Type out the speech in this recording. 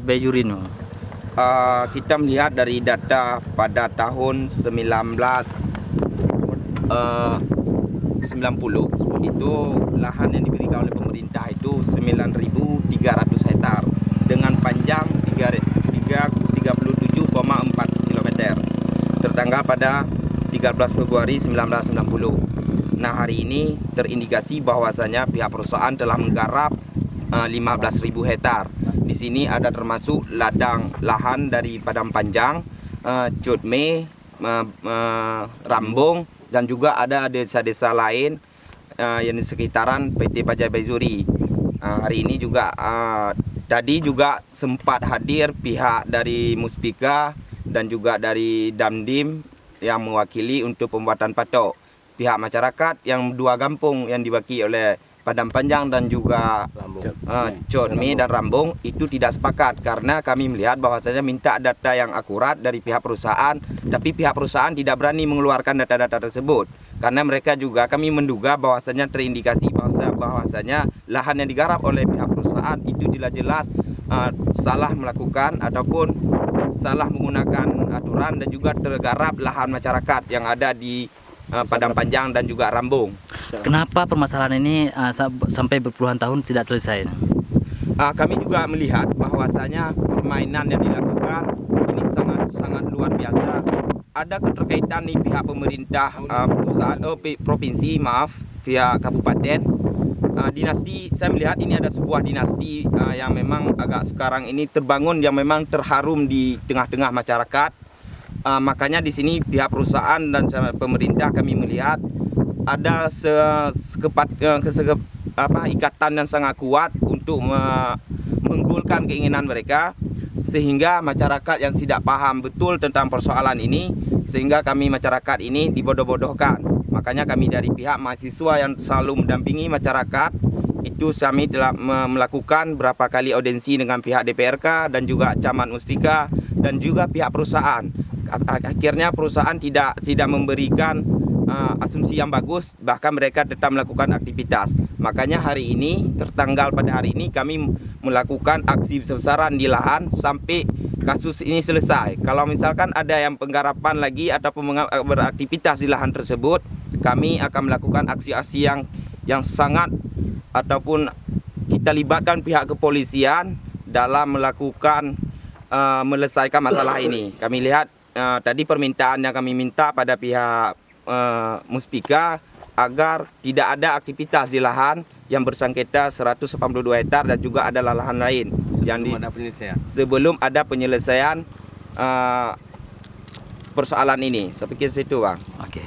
Bejurino. Kita melihat dari data pada tahun 1990 itu lahan yang diberikan oleh pemerintah itu 9.300 hektar dengan panjang 37,4 km tertanggal pada 13 Februari 1990. Nah, hari ini terindikasi bahwasanya pihak perusahaan telah menggarap 15.000 hektar. Di sini ada termasuk ladang lahan dari Padang Panjang, Cutme, Rambung, dan juga ada desa-desa lain yang di sekitaran PT Bajai Baizuri. Hari ini juga tadi juga sempat hadir pihak dari Muspika dan juga dari Damdim yang mewakili untuk pembuatan patok. Pihak masyarakat yang dua kampung yang diwakili oleh Padang Panjang dan juga Cotme dan Rambung itu tidak sepakat karena kami melihat bahwasanya minta data yang akurat dari pihak perusahaan, tapi pihak perusahaan tidak berani mengeluarkan data-data tersebut karena mereka juga kami menduga bahwasanya terindikasi bahwasanya lahan yang digarap oleh pihak perusahaan itu jelas-jelas salah melakukan ataupun salah menggunakan aturan dan juga tergarap lahan masyarakat yang ada di Padang Panjang dan juga Rambung. Kenapa permasalahan ini sampai berpuluhan tahun tidak selesai? Kami juga melihat bahwasanya permainan yang dilakukan ini sangat luar biasa. Ada keterkaitan di pihak pemerintah provinsi, pihak kabupaten. Dinasti, saya melihat ini ada sebuah dinasti yang memang agak sekarang ini terbangun, yang memang terharum di tengah-tengah masyarakat. Makanya di sini pihak perusahaan dan pemerintah kami melihat ada ikatan yang sangat kuat untuk menggolkan keinginan mereka, sehingga masyarakat yang tidak paham betul tentang persoalan ini, sehingga kami masyarakat ini dibodoh-bodohkan. Makanya kami dari pihak mahasiswa yang selalu mendampingi masyarakat itu kami telah melakukan berapa kali audiensi dengan pihak DPRK dan juga Camat Muspika dan juga pihak perusahaan. Akhirnya perusahaan tidak memberikan asumsi yang bagus, bahkan mereka tetap melakukan aktivitas. Makanya hari ini, pada hari ini kami melakukan aksi besar-besaran di lahan sampai kasus ini selesai. Kalau misalkan ada yang penggarapan lagi ataupun beraktivitas di lahan tersebut, kami akan melakukan aksi-aksi yang sangat ataupun kita libatkan pihak kepolisian dalam melakukan menyelesaikan masalah ini. Kami lihat tadi permintaan yang kami minta pada pihak Muspika agar tidak ada aktivitas di lahan yang bersengketa 182 hektar dan juga ada lahan lain sebelum ada penyelesaian persoalan ini. Saya pikir seperti itu, Bang. Oke.